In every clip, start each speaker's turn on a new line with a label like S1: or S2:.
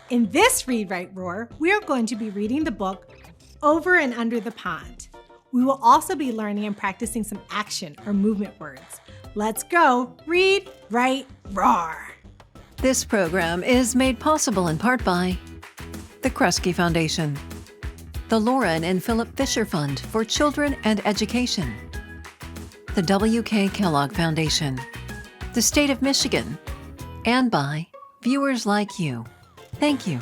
S1: In this Read, Write, Roar, we are going to be reading the book Over and Under the Pond. We will also be learning and practicing some action or movement words. Let's go read, write, roar.
S2: This program is made possible in part by the Kresge Foundation, the Lauren and Philip Fisher Fund for Children and Education, the W.K. Kellogg Foundation, the State of Michigan, and by viewers like you. Thank you.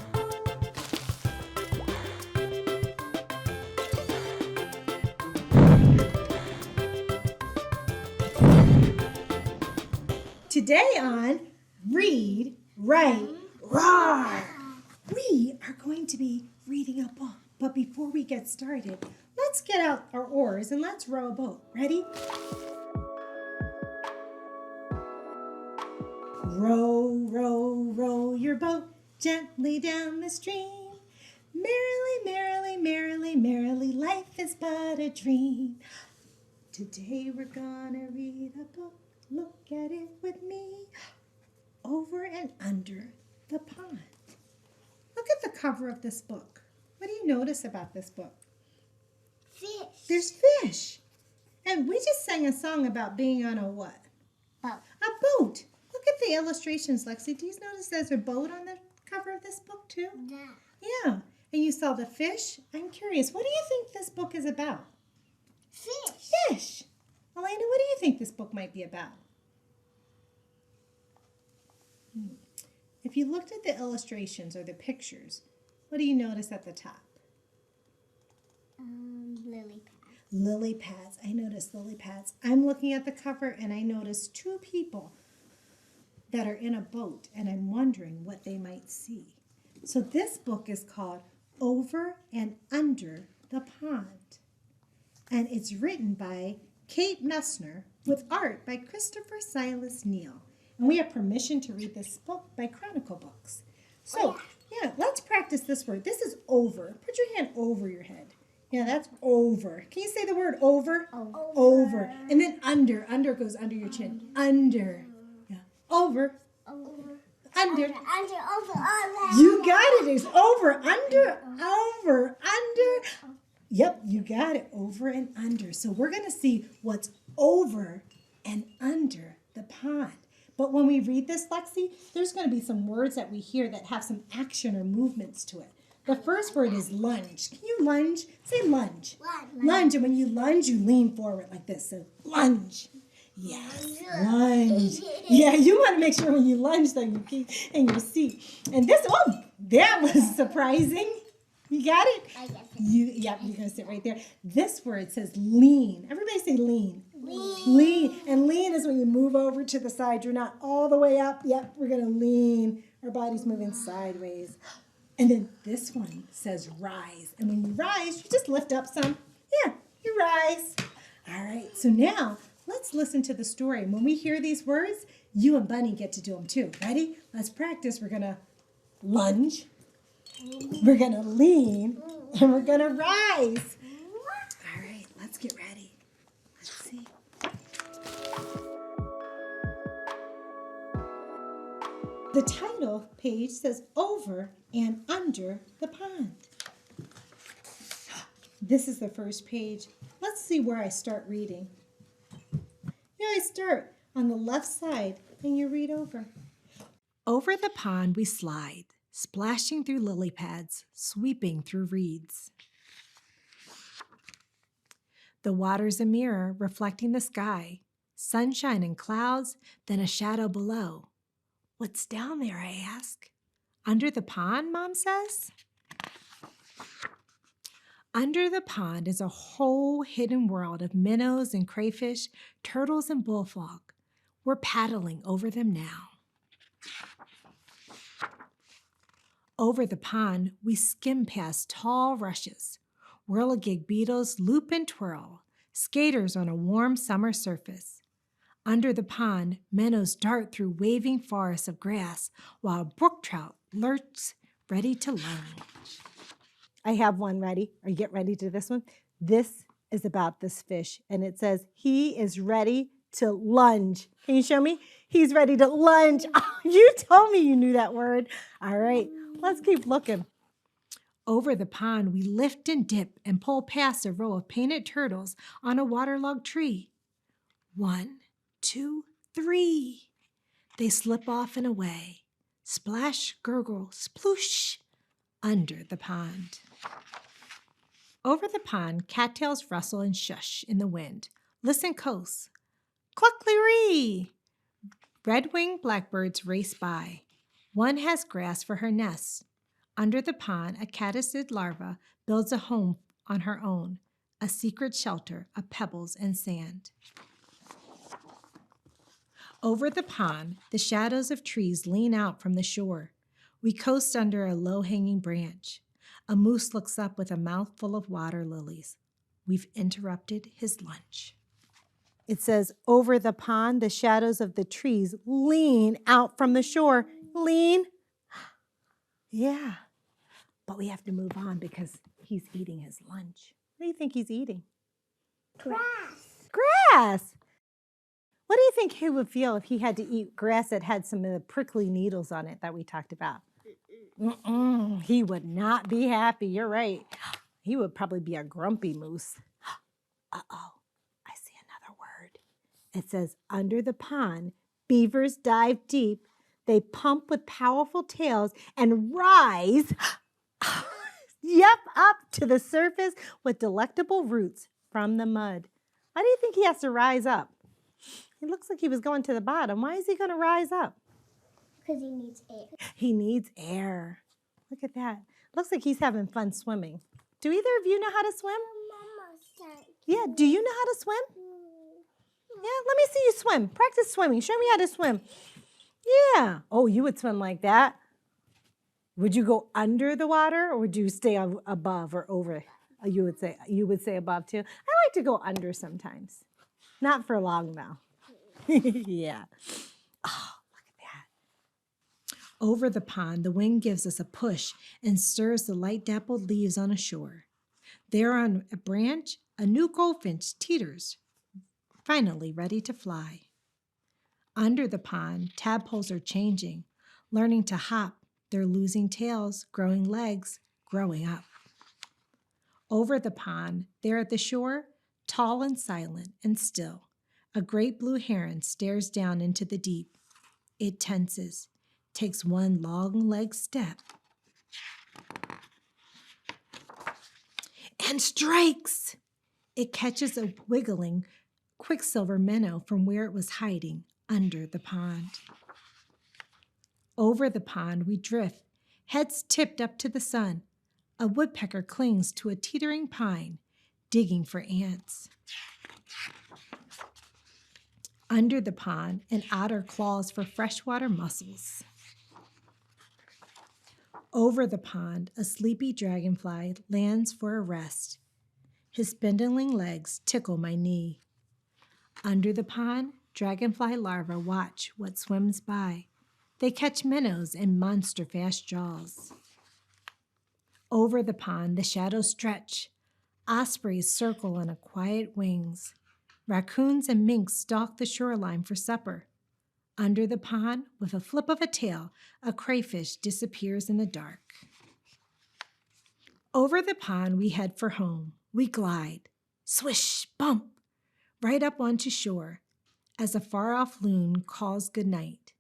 S1: Today on Read, Write, Roar, we are going to be reading a book. But before we get started, let's get out our oars and let's row a boat. Ready? Row, row, row your boat gently down the stream. Merrily, merrily, merrily, merrily, life is but a dream. Today we're gonna read a book. Look at it with me. Over and Under the Pond. Look at the cover of this book. What do you notice about this book?
S3: Fish.
S1: There's fish. And we just sang a song about being on a what?
S3: Boat.
S1: A boat. Look at the illustrations, Lexi. Do you notice there's a boat on the cover of this book too?
S3: Yeah.
S1: Yeah. And you saw the fish? I'm curious, what do you think this book is about?
S3: Fish.
S1: Fish. Elena, what do you think this book might be about? If you looked at the illustrations or the pictures, what do you notice at the top?
S3: Lily pad.
S1: Lily pads. I noticed lily pads. I'm looking at the cover and I noticed two people that are in a boat and I'm wondering what they might see. So this book is called Over and Under the Pond. And it's written by Kate Messner with art by Christopher Silas Neal. And we have permission to read this book by Chronicle Books. So, yeah, let's practice this word. This is over. Put your hand over your head. Yeah, that's over. Can you say the word over? Over. And then under. Under goes under your chin. Under. Yeah. Over.
S3: Over.
S1: Under.
S3: Over.
S1: You got it. It's over. Under. Over. Under. Yep, you got it. Over and under. So we're going to see what's over and under the pond. But when we read this, Lexi, there's going to be some words that we hear that have some action or movements to it. The first word is lunge. Can you lunge? Say lunge. Lunge. And when you lunge, you lean forward like this. So lunge. Yes. Lunge. Yeah, you want to make sure when you lunge, though, you keep in your seat. And this, oh, that was surprising. You got it?
S3: I got it.
S1: Yep, you're going to sit right there. This word says lean. Everybody say lean. Lean. And lean is when you move over to the side. You're not all the way up. Yep, we're going to lean. Our body's moving sideways. And then this one says rise. And when you rise, you just lift up some. Yeah, you rise. All right, so now let's listen to the story. And when we hear these words, you and Bunny get to do them too. Ready? Let's practice. We're going to lunge. We're going to lean. And we're going to rise. All right, let's get ready. Let's see. The title page says Over and Under the Pond. This is the first page. Let's see where I start reading. Here I start on the left side and you read over. Over the pond we slide, splashing through lily pads, sweeping through reeds. The water's a mirror reflecting the sky, sunshine and clouds, then a shadow below. What's down there, I ask. Under the pond, Mom says. Under the pond is a whole hidden world of minnows and crayfish, turtles and bullfrog. We're paddling over them now. Over the pond, we skim past tall rushes. Whirligig beetles loop and twirl, skaters on a warm summer surface. Under the pond, minnows dart through waving forests of grass, while brook trout lurks ready to lunge. I have one ready. Are you getting ready to this one? This is about this fish, and it says, he is ready to lunge. Can you show me? He's ready to lunge. Oh, you told me you knew that word. All right, let's keep looking. Over the pond, we lift and dip and pull past a row of painted turtles on a waterlogged tree. 1, 2, 3. They slip off and away. Splash, gurgle, sploosh, under the pond. Over the pond, cattails rustle and shush in the wind. Listen close. Cluck-lee-ree! Red-winged blackbirds race by. One has grass for her nest. Under the pond, a caddised larva builds a home on her own, a secret shelter of pebbles and sand. Over the pond, the shadows of trees lean out from the shore. We coast under a low-hanging branch. A moose looks up with a mouthful of water lilies. We've interrupted his lunch. It says, over the pond, the shadows of the trees lean out from the shore. Lean? Yeah. But we have to move on because he's eating his lunch. What do you think he's eating?
S3: Grass.
S1: Grass! What do you think he would feel if he had to eat grass that had some of the prickly needles on it that we talked about? He would not be happy. You're right. He would probably be a grumpy moose. Uh-oh, I see another word. It says, under the pond, beavers dive deep. They pump with powerful tails and rise, up to the surface with delectable roots from the mud. Why do you think he has to rise up? It looks like he was going to the bottom. Why is he going to rise up?
S3: Because he needs air.
S1: He needs air. Look at that. Looks like he's having fun swimming. Do either of you know how to swim?
S3: Mama said.
S1: Yeah, do you know how to swim? Yeah, let me see you swim. Practice swimming. Show me how to swim. Yeah. Oh, you would swim like that? Would you go under the water or would you stay above or over? You would say above too. I like to go under sometimes. Not for long though. Yeah. Oh, look at that. Over the pond, the wind gives us a push and stirs the light dappled leaves on a shore. There on a branch, a new goldfinch teeters, finally ready to fly. Under the pond, tadpoles are changing, learning to hop. They're losing tails, growing legs, growing up. Over the pond, there at the shore, tall and silent and still, a great blue heron stares down into the deep. It tenses, takes one long-legged step, and strikes. It catches a wiggling quicksilver minnow from where it was hiding under the pond. Over the pond we drift, heads tipped up to the sun. A woodpecker clings to a teetering pine, digging for ants. Under the pond, an otter claws for freshwater mussels. Over the pond, a sleepy dragonfly lands for a rest. His spindling legs tickle my knee. Under the pond, dragonfly larvae watch what swims by. They catch minnows in monster-fast jaws. Over the pond, the shadows stretch. Ospreys circle on a quiet wings. Raccoons and minks stalk the shoreline for supper. Under the pond, with a flip of a tail, a crayfish disappears in the dark. Over the pond, we head for home. We glide, swish, bump, right up onto shore, as a far-off loon calls goodnight.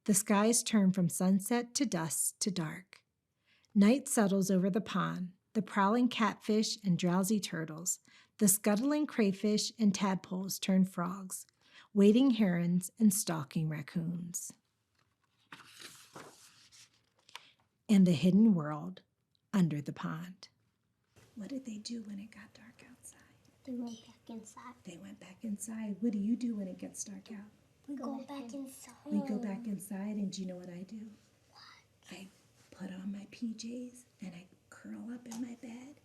S1: The skies turn from sunset to dusk to dark. Night settles over the pond, the prowling catfish and drowsy turtles, the scuttling crayfish and tadpoles turn frogs, wading herons and stalking raccoons. And the hidden world under the pond. What did they do when it got dark outside?
S3: They went back inside.
S1: They went back inside. What do you do when it gets dark out?
S3: We go back inside.
S1: We go back inside, and do you know what I do? What? I put on my PJs, and I curl up in my bed,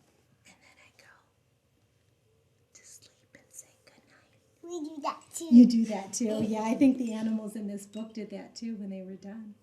S1: and then I go to sleep and say goodnight.
S3: We do that too.
S1: You do that too? Yeah, I think the animals in this book did that too when they were done.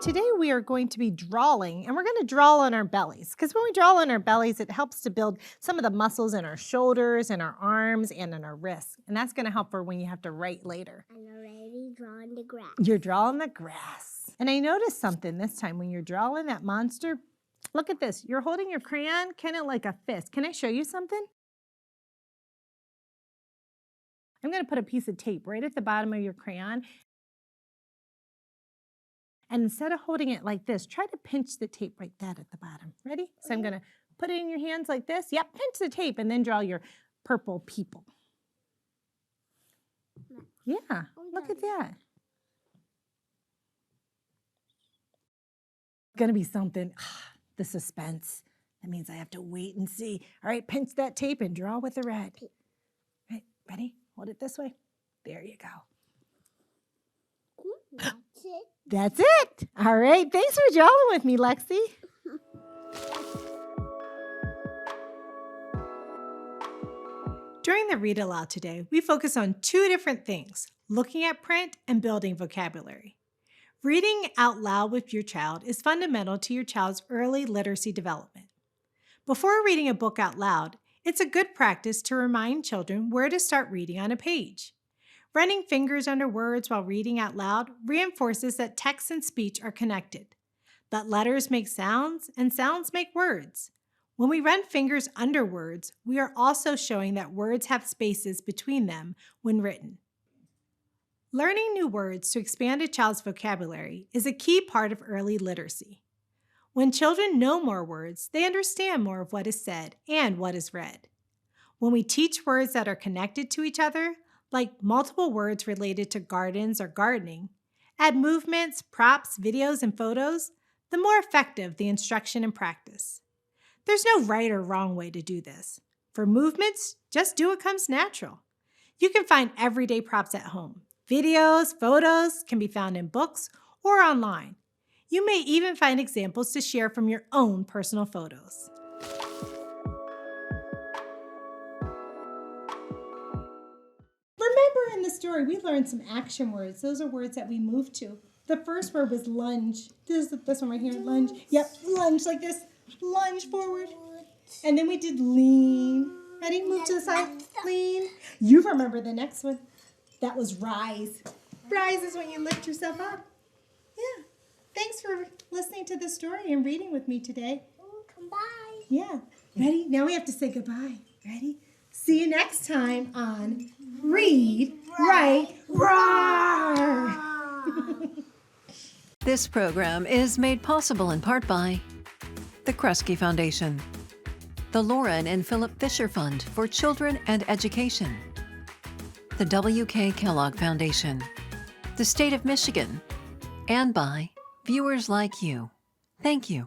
S1: Today we are going to be drawing, and we're going to draw on our bellies, because when we draw on our bellies, it helps to build some of the muscles in our shoulders and our arms and in our wrists, and that's going to help for when you have to write later.
S3: I'm already drawing the grass.
S1: You're drawing the grass. And I noticed something this time when you're drawing that monster. Look at this. You're holding your crayon kind of like a fist. Can I show you something? I'm going to put a piece of tape right at the bottom of your crayon. And instead of holding it like this, try to pinch the tape right that at the bottom. Ready? So I'm going to put it in your hands like this. Yep, pinch the tape and then draw your purple people. Yeah, look at that. Going to be something. The suspense. That means I have to wait and see. All right, pinch that tape and draw with the red. Right, ready? Hold it this way. There you go.
S3: That's it.
S1: That's it. All right. Thanks for drawing with me, Lexi. During the read aloud today, we focus on two different things, looking at print and building vocabulary. Reading out loud with your child is fundamental to your child's early literacy development. Before reading a book out loud, it's a good practice to remind children where to start reading on a page. Running fingers under words while reading out loud reinforces that text and speech are connected, that letters make sounds and sounds make words. When we run fingers under words, we are also showing that words have spaces between them when written. Learning new words to expand a child's vocabulary is a key part of early literacy. When children know more words, they understand more of what is said and what is read. When we teach words that are connected to each other, like multiple words related to gardens or gardening, add movements, props, videos, and photos, the more effective the instruction and practice. There's no right or wrong way to do this. For movements, just do what comes natural. You can find everyday props at home. Videos, photos can be found in books or online. You may even find examples to share from your own personal photos. Remember in the story, we learned some action words. Those are words that we move to. The first word was lunge. This one right here, lunge. Yep, lunge like this. Lunge forward. And then we did lean. Ready? Move to the side. Lean. You remember the next one. That was rise. Rise is when you lift yourself up. Yeah. Thanks for listening to the story and reading with me today.
S3: Come by.
S1: Yeah. Ready? Now we have to say goodbye. Ready? See you next time on Read, Write, Roar!
S2: This program is made possible in part by the Preschool Foundation, the Lauren and Philip Fisher Fund for Children and Education, the W.K. Kellogg Foundation, the State of Michigan, and by viewers like you. Thank you.